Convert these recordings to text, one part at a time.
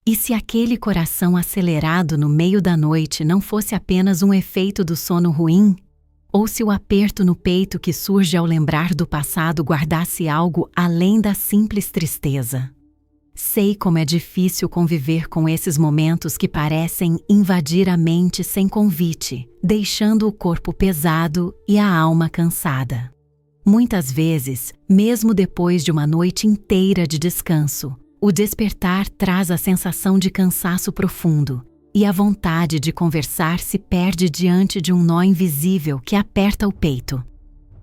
E se aquele coração acelerado no meio da noite não fosse apenas um efeito do sono ruim? Ou se o aperto no peito que surge ao lembrar do passado guardasse algo além da simples tristeza? Sei como é difícil conviver com esses momentos que parecem invadir a mente sem convite, deixando o corpo pesado e a alma cansada. Muitas vezes, mesmo depois de uma noite inteira de descanso, o despertar traz a sensação de cansaço profundo, e a vontade de conversar se perde diante de um nó invisível que aperta o peito.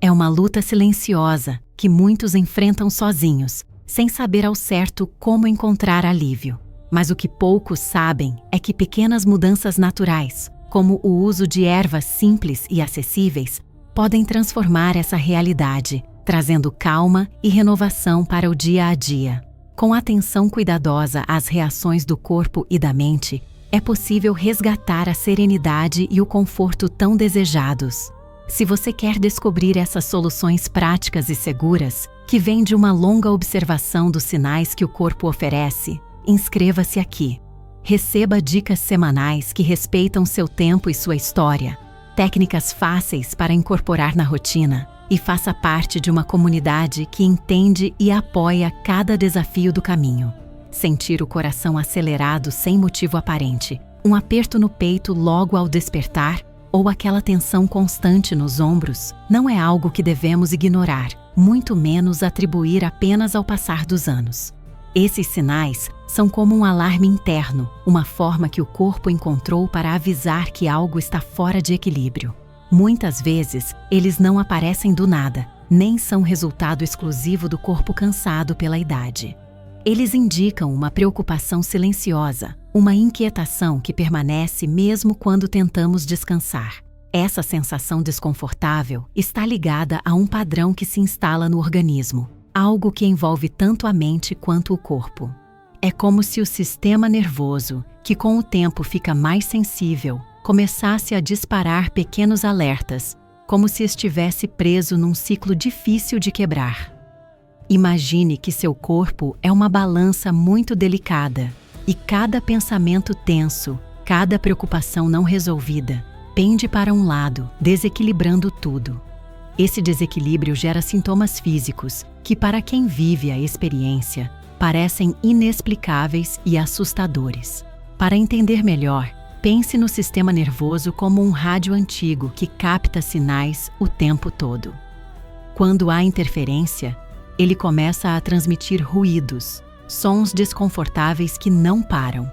É uma luta silenciosa que muitos enfrentam sozinhos, sem saber ao certo como encontrar alívio. Mas o que poucos sabem é que pequenas mudanças naturais, como o uso de ervas simples e acessíveis, podem transformar essa realidade, trazendo calma e renovação para o dia a dia. Com atenção cuidadosa às reações do corpo e da mente, é possível resgatar a serenidade e o conforto tão desejados. Se você quer descobrir essas soluções práticas e seguras, que vêm de uma longa observação dos sinais que o corpo oferece, inscreva-se aqui. Receba dicas semanais que respeitam seu tempo e sua história, técnicas fáceis para incorporar na rotina, e faça parte de uma comunidade que entende e apoia cada desafio do caminho. Sentir o coração acelerado sem motivo aparente, um aperto no peito logo ao despertar, ou aquela tensão constante nos ombros, não é algo que devemos ignorar, muito menos atribuir apenas ao passar dos anos. Esses sinais são como um alarme interno, uma forma que o corpo encontrou para avisar que algo está fora de equilíbrio. Muitas vezes, eles não aparecem do nada, nem são resultado exclusivo do corpo cansado pela idade. Eles indicam uma preocupação silenciosa, uma inquietação que permanece mesmo quando tentamos descansar. Essa sensação desconfortável está ligada a um padrão que se instala no organismo, algo que envolve tanto a mente quanto o corpo. É como se o sistema nervoso, que com o tempo fica mais sensível, começasse a disparar pequenos alertas, como se estivesse preso num ciclo difícil de quebrar. Imagine que seu corpo é uma balança muito delicada, e cada pensamento tenso, cada preocupação não resolvida, pende para um lado, desequilibrando tudo. Esse desequilíbrio gera sintomas físicos que, para quem vive a experiência, parecem inexplicáveis e assustadores. Para entender melhor, pense no sistema nervoso como um rádio antigo que capta sinais o tempo todo. Quando há interferência, ele começa a transmitir ruídos, sons desconfortáveis que não param.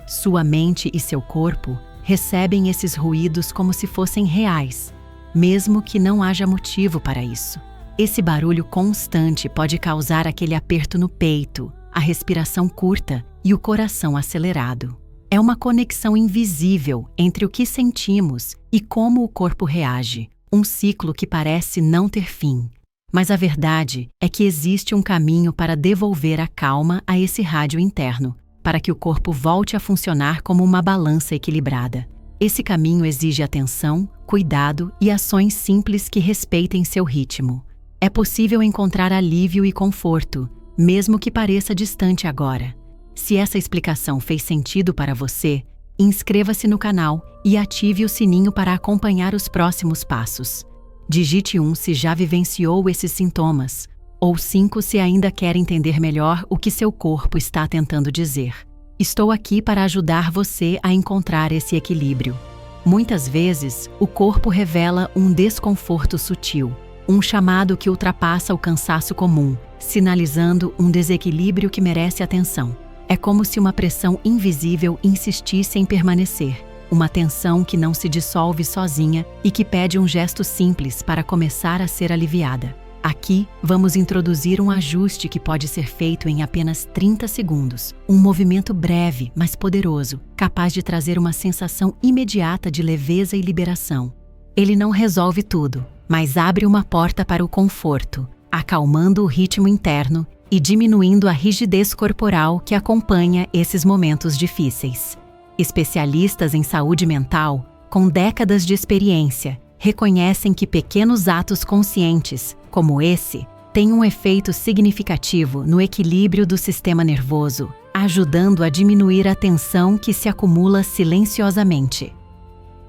Sua mente e seu corpo recebem esses ruídos como se fossem reais, mesmo que não haja motivo para isso. Esse barulho constante pode causar aquele aperto no peito, a respiração curta e o coração acelerado. É uma conexão invisível entre o que sentimos e como o corpo reage, um ciclo que parece não ter fim. Mas a verdade é que existe um caminho para devolver a calma a esse rádio interno, para que o corpo volte a funcionar como uma balança equilibrada. Esse caminho exige atenção, cuidado e ações simples que respeitem seu ritmo. É possível encontrar alívio e conforto, mesmo que pareça distante agora. Se essa explicação fez sentido para você, inscreva-se no canal e ative o sininho para acompanhar os próximos passos. Digite 1 se já vivenciou esses sintomas, ou 5 se ainda quer entender melhor o que seu corpo está tentando dizer. Estou aqui para ajudar você a encontrar esse equilíbrio. Muitas vezes, o corpo revela um desconforto sutil, um chamado que ultrapassa o cansaço comum, sinalizando um desequilíbrio que merece atenção. É como se uma pressão invisível insistisse em permanecer, uma tensão que não se dissolve sozinha e que pede um gesto simples para começar a ser aliviada. Aqui, vamos introduzir um ajuste que pode ser feito em apenas 30 segundos. Um movimento breve, mas poderoso, capaz de trazer uma sensação imediata de leveza e liberação. Ele não resolve tudo, mas abre uma porta para o conforto, acalmando o ritmo interno e diminuindo a rigidez corporal que acompanha esses momentos difíceis. Especialistas em saúde mental, com décadas de experiência, reconhecem que pequenos atos conscientes, como esse, têm um efeito significativo no equilíbrio do sistema nervoso, ajudando a diminuir a tensão que se acumula silenciosamente.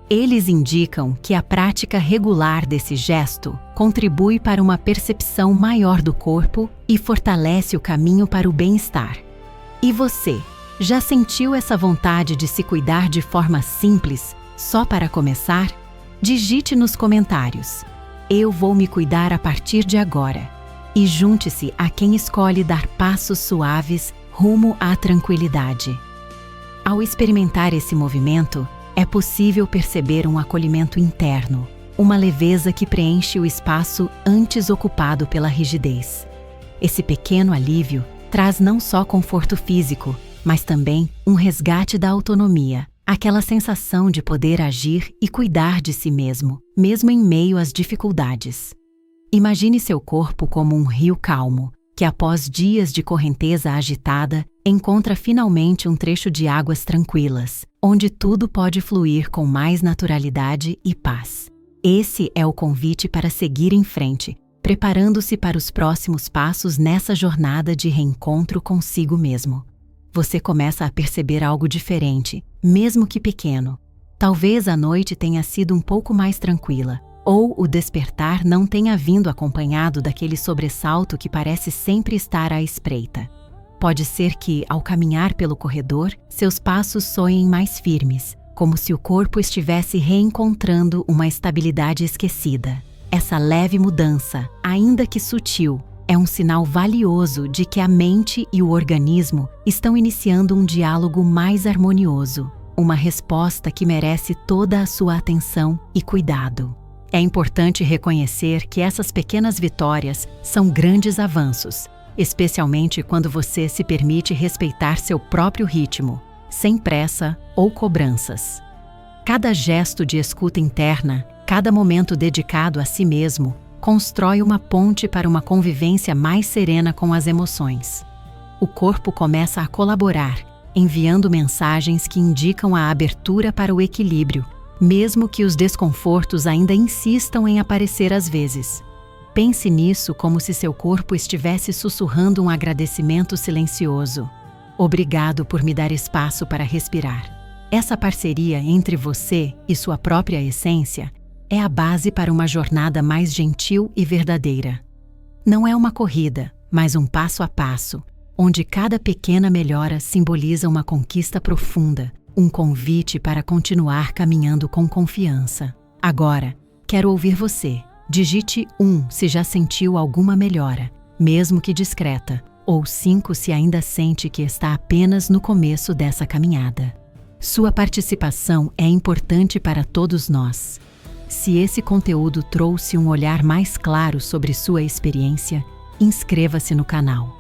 Eles indicam que a prática regular desse gesto contribui para uma percepção maior do corpo e fortalece o caminho para o bem-estar. E você, já sentiu essa vontade de se cuidar de forma simples, só para começar? Digite nos comentários: "Eu vou me cuidar a partir de agora." E junte-se a quem escolhe dar passos suaves rumo à tranquilidade. Ao experimentar esse movimento, é possível perceber um acolhimento interno, uma leveza que preenche o espaço antes ocupado pela rigidez. Esse pequeno alívio traz não só conforto físico, mas também um resgate da autonomia, aquela sensação de poder agir e cuidar de si mesmo, mesmo em meio às dificuldades. Imagine seu corpo como um rio calmo, que após dias de correnteza agitada, encontra finalmente um trecho de águas tranquilas, onde tudo pode fluir com mais naturalidade e paz. Esse é o convite para seguir em frente, preparando-se para os próximos passos nessa jornada de reencontro consigo mesmo. Você começa a perceber algo diferente, mesmo que pequeno. Talvez a noite tenha sido um pouco mais tranquila, ou o despertar não tenha vindo acompanhado daquele sobressalto que parece sempre estar à espreita. Pode ser que, ao caminhar pelo corredor, seus passos soem mais firmes, como se o corpo estivesse reencontrando uma estabilidade esquecida. Essa leve mudança, ainda que sutil, é um sinal valioso de que a mente e o organismo estão iniciando um diálogo mais harmonioso, uma resposta que merece toda a sua atenção e cuidado. É importante reconhecer que essas pequenas vitórias são grandes avanços, especialmente quando você se permite respeitar seu próprio ritmo, sem pressa ou cobranças. Cada gesto de escuta interna, cada momento dedicado a si mesmo, constrói uma ponte para uma convivência mais serena com as emoções. O corpo começa a colaborar, enviando mensagens que indicam a abertura para o equilíbrio, mesmo que os desconfortos ainda insistam em aparecer às vezes. Pense nisso como se seu corpo estivesse sussurrando um agradecimento silencioso. Obrigado por me dar espaço para respirar. Essa parceria entre você e sua própria essência é a base para uma jornada mais gentil e verdadeira. Não é uma corrida, mas um passo a passo, onde cada pequena melhora simboliza uma conquista profunda, um convite para continuar caminhando com confiança. Agora, quero ouvir você. Digite 1 se já sentiu alguma melhora, mesmo que discreta, ou 5 se ainda sente que está apenas no começo dessa caminhada. Sua participação é importante para todos nós. Se esse conteúdo trouxe um olhar mais claro sobre sua experiência, inscreva-se no canal.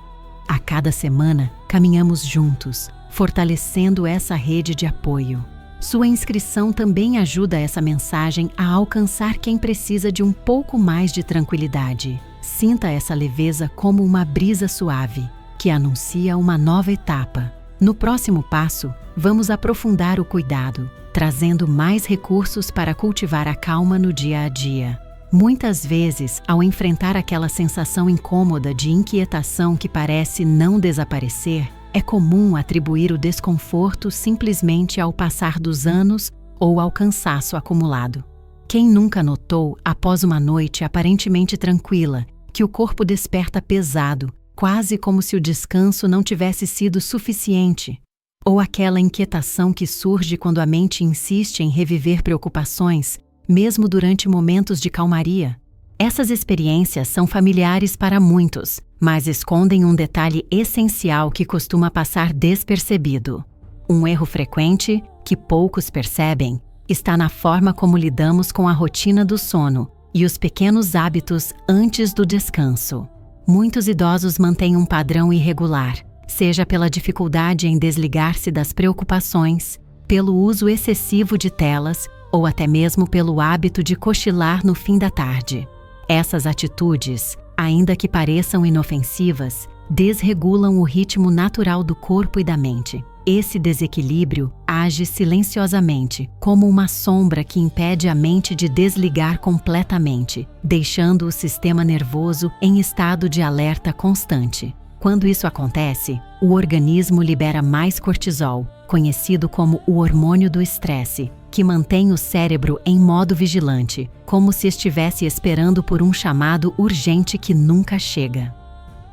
A cada semana, caminhamos juntos, fortalecendo essa rede de apoio. Sua inscrição também ajuda essa mensagem a alcançar quem precisa de um pouco mais de tranquilidade. Sinta essa leveza como uma brisa suave, que anuncia uma nova etapa. No próximo passo, vamos aprofundar o cuidado, trazendo mais recursos para cultivar a calma no dia a dia. Muitas vezes, ao enfrentar aquela sensação incômoda de inquietação que parece não desaparecer, é comum atribuir o desconforto simplesmente ao passar dos anos ou ao cansaço acumulado. Quem nunca notou, após uma noite aparentemente tranquila, que o corpo desperta pesado, quase como se o descanso não tivesse sido suficiente? Ou aquela inquietação que surge quando a mente insiste em reviver preocupações, mesmo durante momentos de calmaria? Essas experiências são familiares para muitos, mas escondem um detalhe essencial que costuma passar despercebido. Um erro frequente, que poucos percebem, está na forma como lidamos com a rotina do sono e os pequenos hábitos antes do descanso. Muitos idosos mantêm um padrão irregular, seja pela dificuldade em desligar-se das preocupações, pelo uso excessivo de telas ou até mesmo pelo hábito de cochilar no fim da tarde. Essas atitudes, ainda que pareçam inofensivas, desregulam o ritmo natural do corpo e da mente. Esse desequilíbrio age silenciosamente, como uma sombra que impede a mente de desligar completamente, deixando o sistema nervoso em estado de alerta constante. Quando isso acontece, o organismo libera mais cortisol, conhecido como o hormônio do estresse, que mantém o cérebro em modo vigilante, como se estivesse esperando por um chamado urgente que nunca chega.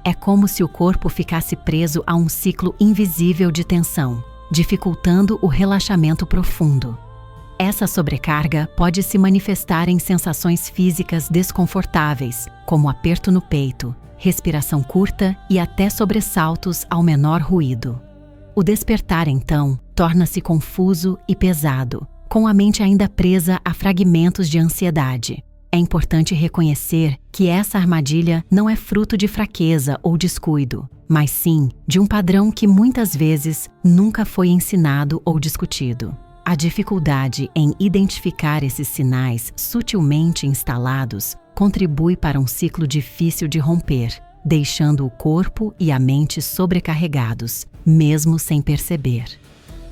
É como se o corpo ficasse preso a um ciclo invisível de tensão, dificultando o relaxamento profundo. Essa sobrecarga pode se manifestar em sensações físicas desconfortáveis, como aperto no peito, respiração curta e até sobressaltos ao menor ruído. O despertar, então, torna-se confuso e pesado, com a mente ainda presa a fragmentos de ansiedade. É importante reconhecer que essa armadilha não é fruto de fraqueza ou descuido, mas sim de um padrão que muitas vezes nunca foi ensinado ou discutido. A dificuldade em identificar esses sinais sutilmente instalados contribui para um ciclo difícil de romper, deixando o corpo e a mente sobrecarregados, mesmo sem perceber.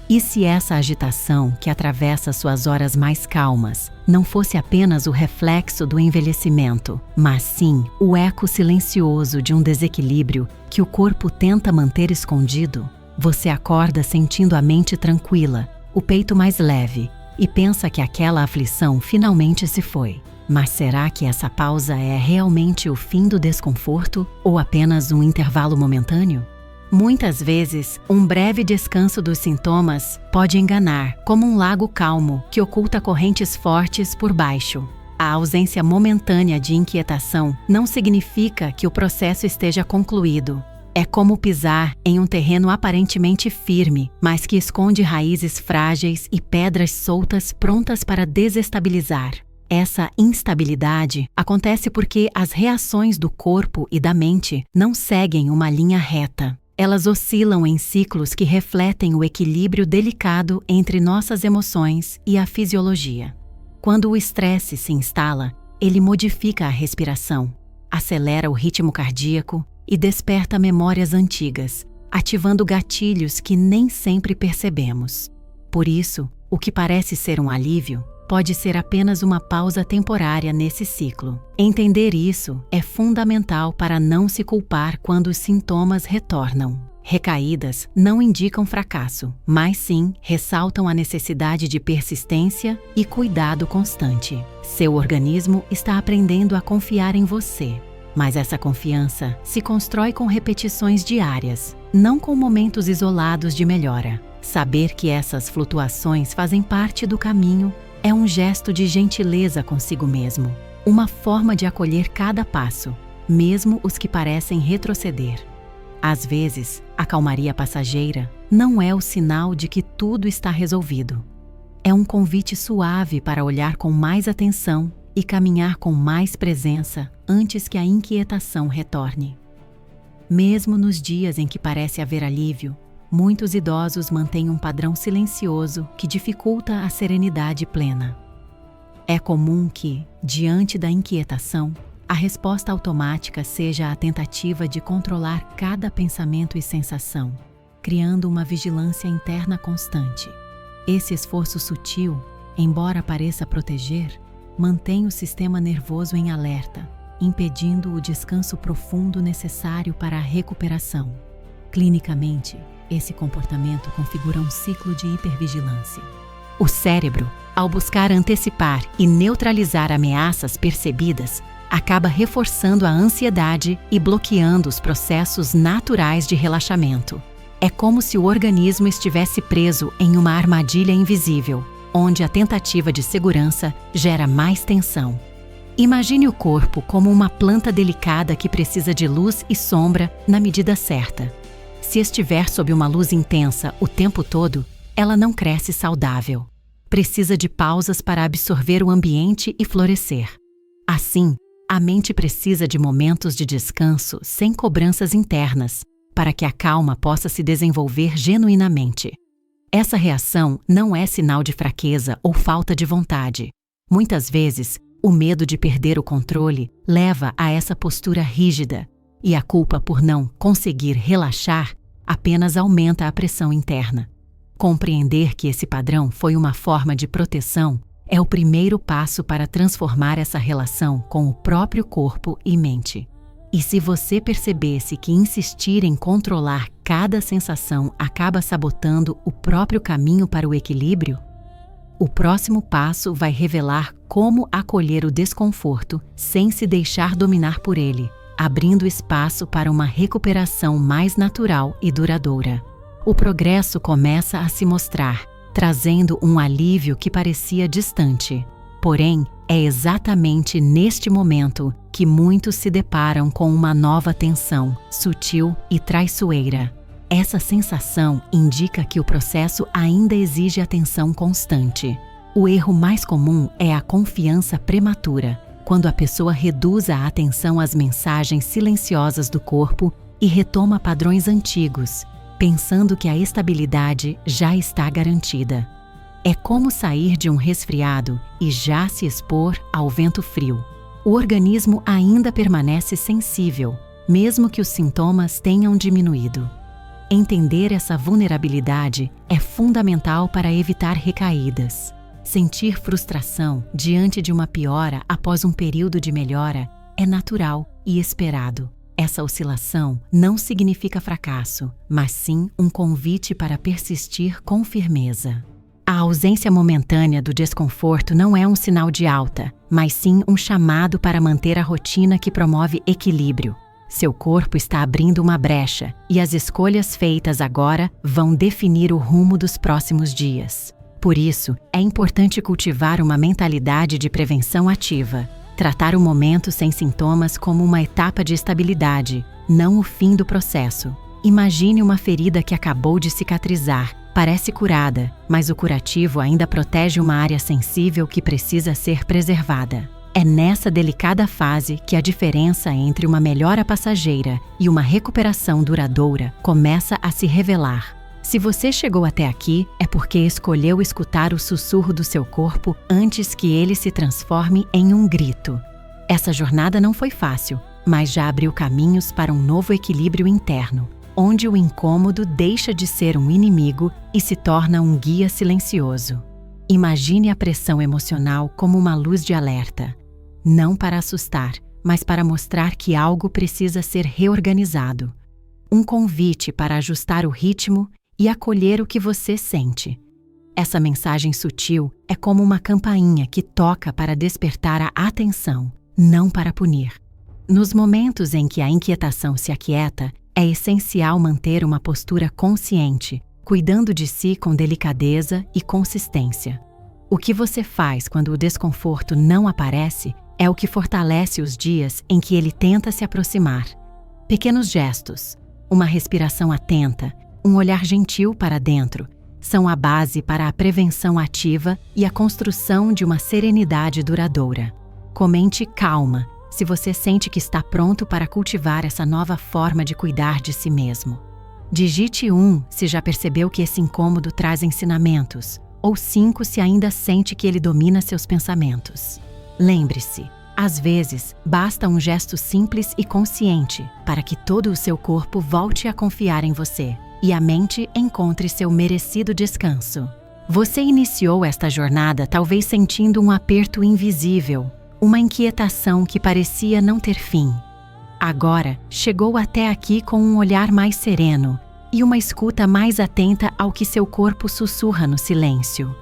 E se essa agitação que atravessa suas horas mais calmas não fosse apenas o reflexo do envelhecimento, mas sim o eco silencioso de um desequilíbrio que o corpo tenta manter escondido? Você acorda sentindo a mente tranquila, o peito mais leve, e pensa que aquela aflição finalmente se foi. Mas será que essa pausa é realmente o fim do desconforto ou apenas um intervalo momentâneo? Muitas vezes, um breve descanso dos sintomas pode enganar, como um lago calmo que oculta correntes fortes por baixo. A ausência momentânea de inquietação não significa que o processo esteja concluído. É como pisar em um terreno aparentemente firme, mas que esconde raízes frágeis e pedras soltas prontas para desestabilizar. Essa instabilidade acontece porque as reações do corpo e da mente não seguem uma linha reta. Elas oscilam em ciclos que refletem o equilíbrio delicado entre nossas emoções e a fisiologia. Quando o estresse se instala, ele modifica a respiração, acelera o ritmo cardíaco e desperta memórias antigas, ativando gatilhos que nem sempre percebemos. Por isso, o que parece ser um alívio pode ser apenas uma pausa temporária nesse ciclo. Entender isso é fundamental para não se culpar quando os sintomas retornam. Recaídas não indicam fracasso, mas sim ressaltam a necessidade de persistência e cuidado constante. Seu organismo está aprendendo a confiar em você, mas essa confiança se constrói com repetições diárias, não com momentos isolados de melhora. Saber que essas flutuações fazem parte do caminho é um gesto de gentileza consigo mesmo, uma forma de acolher cada passo, mesmo os que parecem retroceder. Às vezes, a calmaria passageira não é o sinal de que tudo está resolvido. É um convite suave para olhar com mais atenção e caminhar com mais presença antes que a inquietação retorne. Mesmo nos dias em que parece haver alívio, muitos idosos mantêm um padrão silencioso que dificulta a serenidade plena. É comum que, diante da inquietação, a resposta automática seja a tentativa de controlar cada pensamento e sensação, criando uma vigilância interna constante. Esse esforço sutil, embora pareça proteger, mantém o sistema nervoso em alerta, impedindo o descanso profundo necessário para a recuperação. Clinicamente, esse comportamento configura um ciclo de hipervigilância. O cérebro, ao buscar antecipar e neutralizar ameaças percebidas, acaba reforçando a ansiedade e bloqueando os processos naturais de relaxamento. É como se o organismo estivesse preso em uma armadilha invisível, onde a tentativa de segurança gera mais tensão. Imagine o corpo como uma planta delicada que precisa de luz e sombra na medida certa. Se estiver sob uma luz intensa o tempo todo, ela não cresce saudável. Precisa de pausas para absorver o ambiente e florescer. Assim, a mente precisa de momentos de descanso sem cobranças internas, para que a calma possa se desenvolver genuinamente. Essa reação não é sinal de fraqueza ou falta de vontade. Muitas vezes, o medo de perder o controle leva a essa postura rígida, e a culpa por não conseguir relaxar apenas aumenta a pressão interna. Compreender que esse padrão foi uma forma de proteção é o primeiro passo para transformar essa relação com o próprio corpo e mente. E se você percebesse que insistir em controlar cada sensação acaba sabotando o próprio caminho para o equilíbrio? O próximo passo vai revelar como acolher o desconforto sem se deixar dominar por ele, abrindo espaço para uma recuperação mais natural e duradoura. O progresso começa a se mostrar, trazendo um alívio que parecia distante. Porém, é exatamente neste momento que muitos se deparam com uma nova tensão, sutil e traiçoeira. Essa sensação indica que o processo ainda exige atenção constante. O erro mais comum é a confiança prematura, quando a pessoa reduz a atenção às mensagens silenciosas do corpo e retoma padrões antigos, pensando que a estabilidade já está garantida. É como sair de um resfriado e já se expor ao vento frio. O organismo ainda permanece sensível, mesmo que os sintomas tenham diminuído. Entender essa vulnerabilidade é fundamental para evitar recaídas. Sentir frustração diante de uma piora após um período de melhora é natural e esperado. Essa oscilação não significa fracasso, mas sim um convite para persistir com firmeza. A ausência momentânea do desconforto não é um sinal de alta, mas sim um chamado para manter a rotina que promove equilíbrio. Seu corpo está abrindo uma brecha e as escolhas feitas agora vão definir o rumo dos próximos dias. Por isso, é importante cultivar uma mentalidade de prevenção ativa. Tratar o momento sem sintomas como uma etapa de estabilidade, não o fim do processo. Imagine uma ferida que acabou de cicatrizar. Parece curada, mas o curativo ainda protege uma área sensível que precisa ser preservada. É nessa delicada fase que a diferença entre uma melhora passageira e uma recuperação duradoura começa a se revelar. Se você chegou até aqui, é porque escolheu escutar o sussurro do seu corpo antes que ele se transforme em um grito. Essa jornada não foi fácil, mas já abriu caminhos para um novo equilíbrio interno, onde o incômodo deixa de ser um inimigo e se torna um guia silencioso. Imagine a pressão emocional como uma luz de alerta, não para assustar, mas para mostrar que algo precisa ser reorganizado. Um convite para ajustar o ritmo e acolher o que você sente. Essa mensagem sutil é como uma campainha que toca para despertar a atenção, não para punir. Nos momentos em que a inquietação se aquieta, é essencial manter uma postura consciente, cuidando de si com delicadeza e consistência. O que você faz quando o desconforto não aparece é o que fortalece os dias em que ele tenta se aproximar. Pequenos gestos, uma respiração atenta, um olhar gentil para dentro, são a base para a prevenção ativa e a construção de uma serenidade duradoura. Comente calma se você sente que está pronto para cultivar essa nova forma de cuidar de si mesmo. Digite 1 se já percebeu que esse incômodo traz ensinamentos, ou 5 se ainda sente que ele domina seus pensamentos. Lembre-se, às vezes, basta um gesto simples e consciente para que todo o seu corpo volte a confiar em você e a mente encontre seu merecido descanso. Você iniciou esta jornada talvez sentindo um aperto invisível, uma inquietação que parecia não ter fim. Agora, chegou até aqui com um olhar mais sereno e uma escuta mais atenta ao que seu corpo sussurra no silêncio.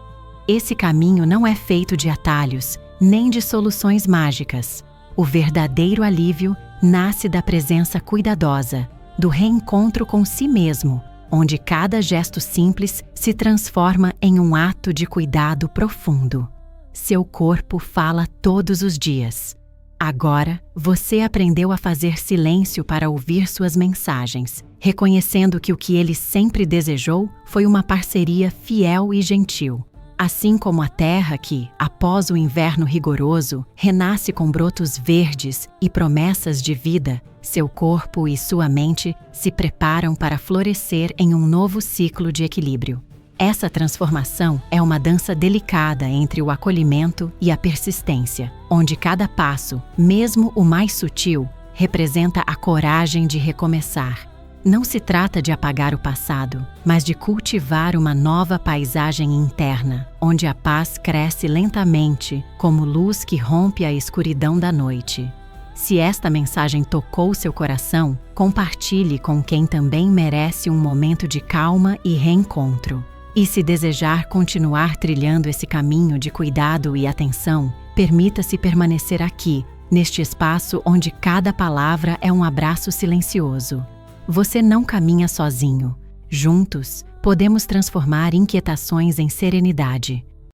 Esse caminho não é feito de atalhos, nem de soluções mágicas. O verdadeiro alívio nasce da presença cuidadosa, do reencontro com si mesmo, onde cada gesto simples se transforma em um ato de cuidado profundo. Seu corpo fala todos os dias. Agora, você aprendeu a fazer silêncio para ouvir suas mensagens, reconhecendo que o que ele sempre desejou foi uma parceria fiel e gentil. Assim como a terra que, após o inverno rigoroso, renasce com brotos verdes e promessas de vida, seu corpo e sua mente se preparam para florescer em um novo ciclo de equilíbrio. Essa transformação é uma dança delicada entre o acolhimento e a persistência, onde cada passo, mesmo o mais sutil, representa a coragem de recomeçar. Não se trata de apagar o passado, mas de cultivar uma nova paisagem interna, onde a paz cresce lentamente, como luz que rompe a escuridão da noite. Se esta mensagem tocou seu coração, compartilhe com quem também merece um momento de calma e reencontro. E se desejar continuar trilhando esse caminho de cuidado e atenção, permita-se permanecer aqui, neste espaço onde cada palavra é um abraço silencioso. Você não caminha sozinho. Juntos, podemos transformar inquietações em serenidade,